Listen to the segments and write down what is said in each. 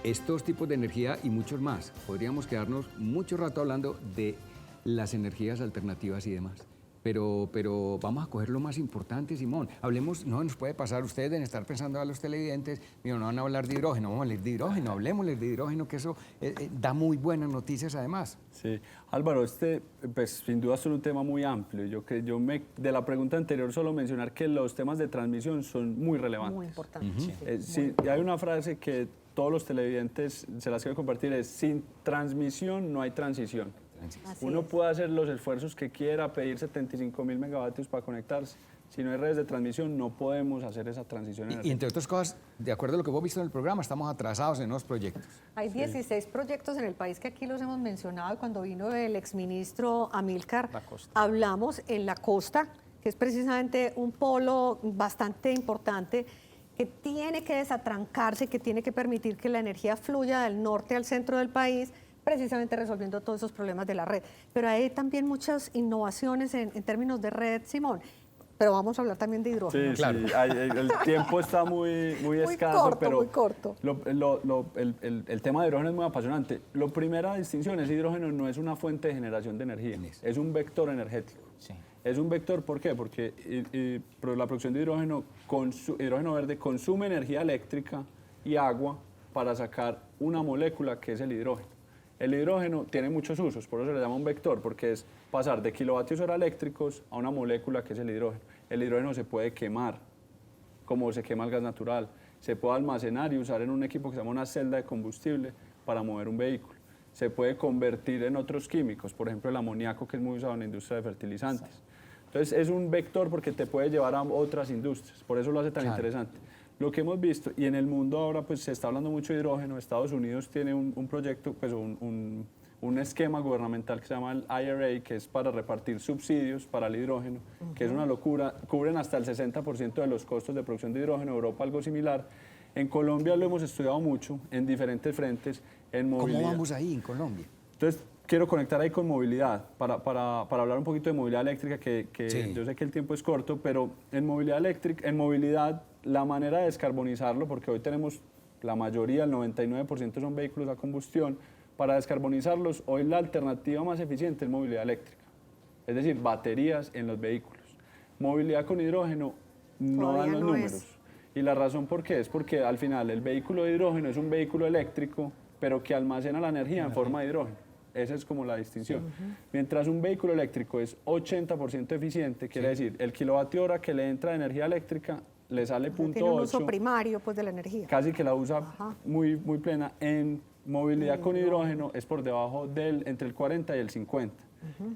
estos tipos de energía y muchos más. Podríamos quedarnos mucho rato hablando de las energías alternativas y demás. Pero vamos a coger lo más importante, Simón. Hablemos, no nos puede pasar, ustedes deben estar pensando a los televidentes, no van a hablar de hidrógeno, vamos a hablar de hidrógeno, hablemosles de hidrógeno, que eso da muy buenas noticias además. Sí, Álvaro, pues sin duda es un tema muy amplio. De la pregunta anterior solo mencionar que los temas de transmisión son muy relevantes. Muy importantes. Sí, y hay una frase que todos los televidentes se las quiero compartir, es: sin transmisión no hay transición. Uno puede hacer los esfuerzos que quiera, pedir 75.000 megavatios para conectarse. Si no hay redes de transmisión, no podemos hacer esa transición energética. Y entre otras cosas, de acuerdo a lo que hemos visto en el programa, estamos atrasados en los proyectos. Hay 16 proyectos en el país que aquí los hemos mencionado. Cuando vino el exministro Amílcar, hablamos en la costa, que es precisamente un polo bastante importante, que tiene que desatrancarse, que tiene que permitir que la energía fluya del norte al centro del país, precisamente resolviendo todos esos problemas de la red. Pero hay también muchas innovaciones en términos de red, Simón. Pero vamos a hablar también de hidrógeno. Sí, claro. Sí, el tiempo está muy escaso, corto, pero muy corto. El tema de hidrógeno es muy apasionante. La primera distinción es: hidrógeno no es una fuente de generación de energía, es un vector energético. Sí. Es un vector, ¿por qué? Porque la producción de hidrógeno verde consume energía eléctrica y agua para sacar una molécula que es el hidrógeno. El hidrógeno tiene muchos usos, por eso se le llama un vector, porque es pasar de kilovatios hora eléctricos a una molécula que es el hidrógeno. El hidrógeno se puede quemar, como se quema el gas natural. Se puede almacenar y usar en un equipo que se llama una celda de combustible para mover un vehículo. Se puede convertir en otros químicos, por ejemplo el amoníaco, que es muy usado en la industria de fertilizantes. Entonces es un vector porque te puede llevar a otras industrias, por eso lo hace tan interesante. Lo que hemos visto, y en el mundo ahora pues se está hablando mucho de hidrógeno. Estados Unidos tiene un proyecto, pues un esquema gubernamental que se llama el IRA, que es para repartir subsidios para el hidrógeno, que es una locura. Cubren hasta el 60% de los costos de producción de hidrógeno. Europa algo similar. En Colombia lo hemos estudiado mucho, en diferentes frentes, en movilidad. ¿Cómo vamos ahí en Colombia? Entonces, quiero conectar ahí con movilidad, para hablar un poquito de movilidad eléctrica, que Sí. Yo sé que el tiempo es corto, pero en movilidad, la manera de descarbonizarlo, porque hoy tenemos la mayoría, el 99% son vehículos a combustión. Para descarbonizarlos, hoy la alternativa más eficiente es movilidad eléctrica, es decir, baterías en los vehículos. Movilidad con hidrógeno no Todavía dan los no números. es. Y la razón por qué es porque al final el vehículo de hidrógeno es un vehículo eléctrico, pero que almacena la energía en forma de hidrógeno. Esa es como la distinción. Mientras un vehículo eléctrico es 80% eficiente, quiere decir, el kilovatio hora que le entra de energía eléctrica le sale .8. Tiene un uso primario pues, de la energía. Casi que la usa muy plena. En movilidad con hidrógeno es por debajo entre el 40 y el 50.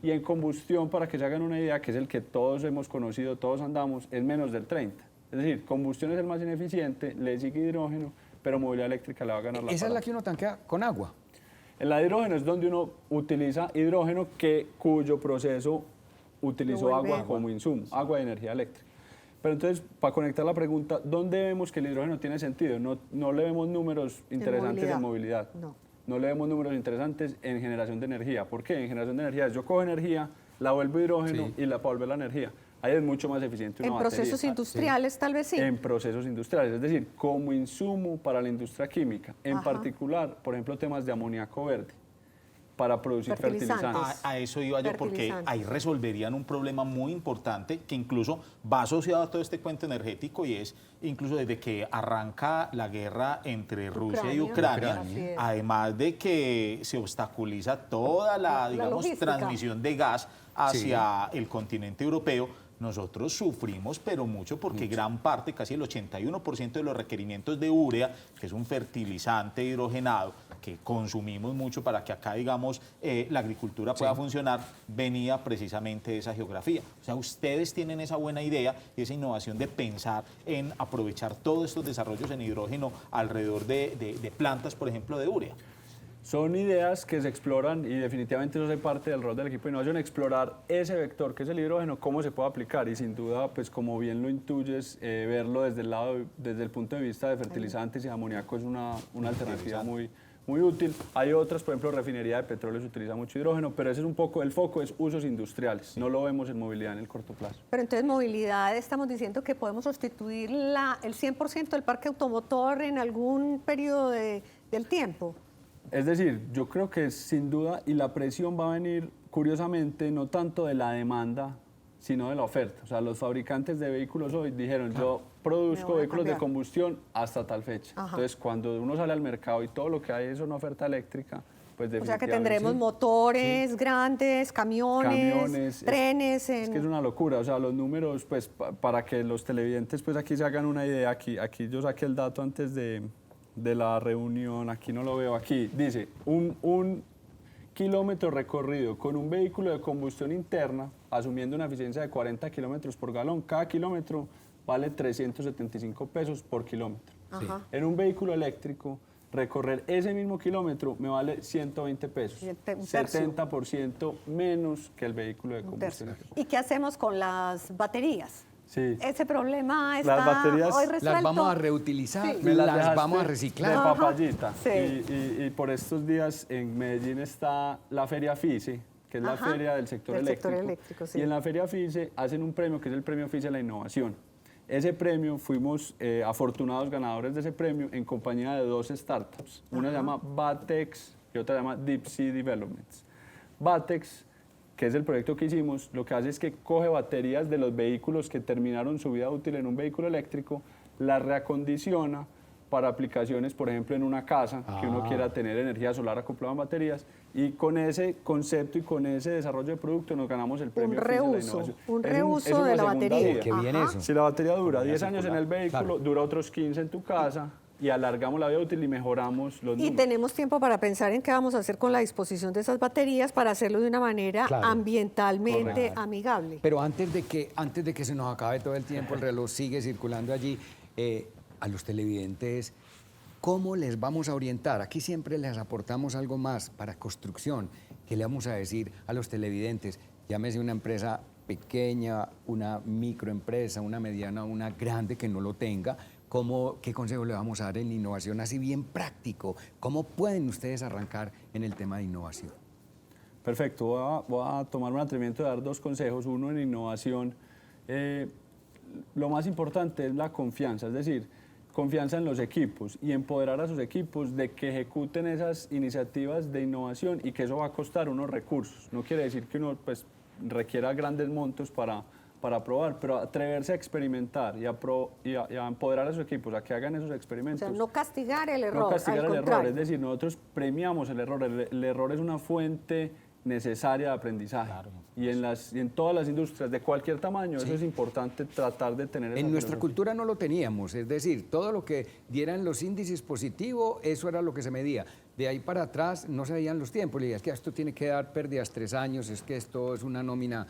Y en combustión, para que se hagan una idea, que es el que todos hemos conocido, todos andamos, es menos del 30. Es decir, combustión es el más ineficiente, le sigue hidrógeno, pero movilidad eléctrica le va a ganar la Esa es parada. la que uno tanquea con agua. En la de hidrógeno es donde uno utiliza hidrógeno cuyo proceso utilizó agua como insumo, agua de energía eléctrica. Pero entonces, para conectar la pregunta, ¿dónde vemos que el hidrógeno tiene sentido? No le vemos números interesantes en movilidad. No le vemos números interesantes en generación de energía. ¿Por qué? En generación de energía, yo cojo energía, la vuelvo hidrógeno y la para volver la energía. Ahí es mucho más eficiente una batería. En procesos industriales tal vez sí. En procesos industriales, es decir, como insumo para la industria química. En particular, por ejemplo, temas de amoníaco verde para producir fertilizantes. A eso iba yo, porque ahí resolverían un problema muy importante que incluso va asociado a todo este cuento energético, y es incluso desde que arranca la guerra entre Rusia y Ucrania, además de que se obstaculiza toda la digamos, transmisión de gas hacia el continente europeo. Nosotros sufrimos, pero mucho, porque gran parte, casi el 81% de los requerimientos de urea, que es un fertilizante hidrogenado, que consumimos mucho para que acá, digamos, la agricultura pueda funcionar, venía precisamente de esa geografía. O sea, ustedes tienen esa buena idea y esa innovación de pensar en aprovechar todos estos desarrollos en hidrógeno alrededor de plantas, por ejemplo, de urea. Son ideas que se exploran, y definitivamente eso hace parte del rol del equipo de innovación, explorar ese vector que es el hidrógeno, cómo se puede aplicar, y sin duda, pues como bien lo intuyes, verlo desde el punto de vista de fertilizantes y amoníaco es una alternativa muy útil. Hay otras, por ejemplo, refinería de petróleo se utiliza mucho hidrógeno, pero ese es un poco, el foco es usos industriales, no lo vemos en movilidad en el corto plazo. Pero entonces movilidad, estamos diciendo que podemos sustituir el 100% del parque automotor en algún periodo de del tiempo. Es decir, yo creo que sin duda, y la presión va a venir, curiosamente, no tanto de la demanda, sino de la oferta. O sea, los fabricantes de vehículos hoy dijeron, yo produzco vehículos de combustión hasta tal fecha. Ajá. Entonces, cuando uno sale al mercado y todo lo que hay es una oferta eléctrica, pues O sea que definitivamente tendremos sí. motores grandes, camiones, trenes. Es que es una locura, o sea, los números, pues, para que los televidentes, pues, aquí se hagan una idea, aquí yo saqué el dato antes de la reunión, aquí no lo veo, aquí dice, un kilómetro recorrido con un vehículo de combustión interna, asumiendo una eficiencia de 40 kilómetros por galón, cada kilómetro vale 375 pesos por kilómetro. Ajá. En un vehículo eléctrico, recorrer ese mismo kilómetro me vale 120 pesos, Un tercio. 70% menos que el vehículo de Un combustión. tercio. ¿Y qué hacemos con las baterías? Sí. Ese problema Las está baterías hoy resuelto. Las vamos a reutilizar, Sí. Me las las dejaste vamos a de reciclar. papayita. Sí. Y por estos días en Medellín está la Feria FICE, que es la Ajá. feria del sector Del eléctrico. sector eléctrico, sí. Y en la Feria FICE hacen un premio que es el Premio FICE a la Innovación. Ese premio, fuimos afortunados ganadores de ese premio en compañía de 2 startups. Una se llama Batex y otra se llama Deep Sea Developments. Batex, que es el proyecto que hicimos, lo que hace es que coge baterías de los vehículos que terminaron su vida útil en un vehículo eléctrico, las reacondiciona para aplicaciones, por ejemplo, en una casa, que uno quiera tener energía solar acoplada a baterías, y con ese concepto y con ese desarrollo de producto nos ganamos el premio FICE de la innovación. Un Es reuso es una de la segunda batería. vida. Qué bien Ajá. eso. Si la batería dura Economía 10 años en circular. el vehículo, Claro. dura otros 15 en tu casa y alargamos la vida útil y mejoramos los Y números. tenemos tiempo para pensar en qué vamos a hacer con la disposición de esas baterías para hacerlo de una manera Claro. ambientalmente Correcto. amigable. Pero antes de que se nos acabe todo el tiempo, el reloj sigue circulando allí, a los televidentes, ¿cómo les vamos a orientar? Aquí siempre les aportamos algo más para construcción. ¿Qué le vamos a decir a los televidentes? Llámese una empresa pequeña, una microempresa, una mediana, una grande que no lo tenga. ¿Qué consejo le vamos a dar en innovación así bien práctico? ¿Cómo pueden ustedes arrancar en el tema de innovación? Perfecto, voy a tomarme el atrevimiento de dar 2 consejos. Uno en innovación, lo más importante es la confianza, es decir, confianza en los equipos y empoderar a sus equipos de que ejecuten esas iniciativas de innovación y que eso va a costar unos recursos. No quiere decir que uno pues, requiera grandes montos para probar, pero atreverse a experimentar y a empoderar a sus equipos a que hagan esos O experimentos. sea, no castigar el error, No castigar al el error, contrario. es decir, nosotros premiamos el error. El error es una fuente necesaria de aprendizaje. Claro. Y en todas las industrias de cualquier tamaño, eso es importante tratar de tener esa En nuestra filosofía. cultura no lo teníamos, es decir, todo lo que dieran los índices positivos, eso era lo que se medía. De ahí para atrás no se veían los tiempos, le decía, es que esto tiene que dar pérdidas 3 años, es que esto es una nómina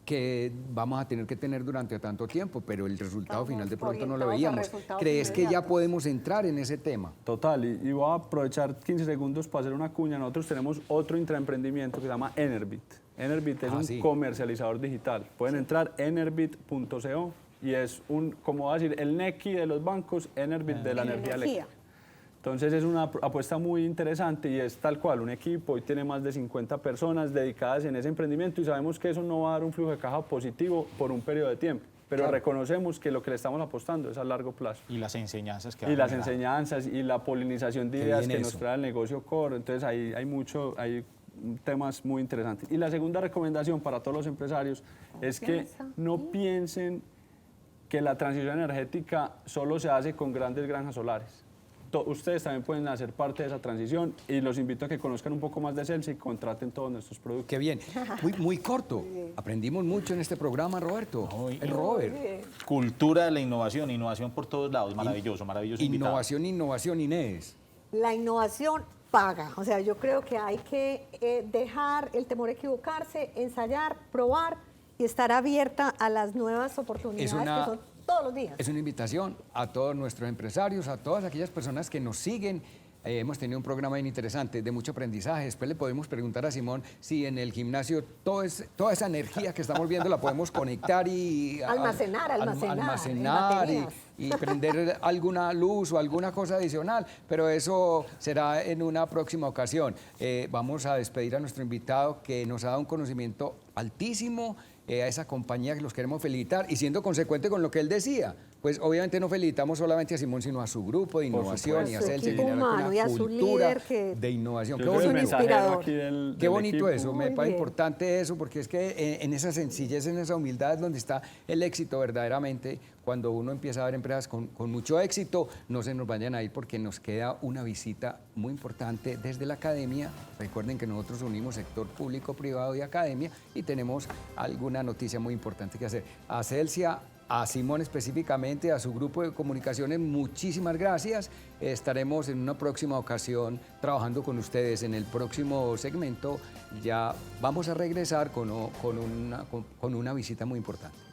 que vamos a tener que tener durante tanto tiempo, pero el resultado Estamos final de pronto no lo orientados a veíamos. resultados ¿Crees que ya inmediatos. podemos entrar en ese tema? Total, y voy a aprovechar 15 segundos para hacer una cuña. Nosotros tenemos otro intraemprendimiento que se llama Enerbit. Enerbit es un sí. comercializador digital. Pueden entrar enerbit.co y es como va a decir, el Nequi de los bancos, Enerbit de la energía eléctrica. Entonces es una apuesta muy interesante y es tal cual, un equipo, hoy tiene más de 50 personas dedicadas en ese emprendimiento y sabemos que eso no va a dar un flujo de caja positivo por un periodo de tiempo, pero Claro. reconocemos que lo que le estamos apostando es a largo plazo. Y las enseñanzas que Y van a las generar. enseñanzas y la polinización de Qué ideas bien que nos eso. trae el negocio core, entonces hay temas muy interesantes. Y la segunda recomendación para todos los empresarios es que no piensen que la transición energética solo se hace con grandes granjas solares. Ustedes también pueden hacer parte de esa transición y los invito a que conozcan un poco más de Celsa y contraten todos nuestros productos. Qué bien, muy corto. Aprendimos mucho en este programa, Roberto. El Robert. Cultura de la innovación, innovación por todos lados, maravilloso, maravilloso invitado. Innovación, Inés. La innovación paga. O sea, yo creo que hay que dejar el temor a equivocarse, ensayar, probar y estar abierta a las nuevas oportunidades que son todos los días. Es una invitación a todos nuestros empresarios, a todas aquellas personas que nos siguen. Hemos tenido un programa bien interesante, de mucho aprendizaje. Después le podemos preguntar a Simón si en el gimnasio toda esa energía que estamos viendo la podemos conectar y Almacenar en almacenar baterías. y prender alguna luz o alguna cosa adicional, pero eso será en una próxima ocasión. Vamos a despedir a nuestro invitado que nos ha dado un conocimiento altísimo, a esa compañía que los queremos felicitar y siendo consecuente con lo que él decía, Pues obviamente no felicitamos solamente a Simón, sino a su grupo de innovación y a Celsius, equipo humano y a su líder de innovación. Yo Qué soy el bonito. mensajero aquí Qué bonito equipo. eso, me Muy parece bien. importante eso, porque es que en esa sencillez, en esa humildad es donde está el éxito verdaderamente. Cuando uno empieza a ver empresas con mucho éxito, no se nos vayan a ir porque nos queda una visita muy importante desde la academia. Recuerden que nosotros unimos sector público, privado y academia y tenemos alguna noticia muy importante que hacer. A Celsia, a Simón específicamente, a su grupo de comunicaciones, muchísimas gracias. Estaremos en una próxima ocasión trabajando con ustedes en el próximo segmento. Ya vamos a regresar con una visita muy importante.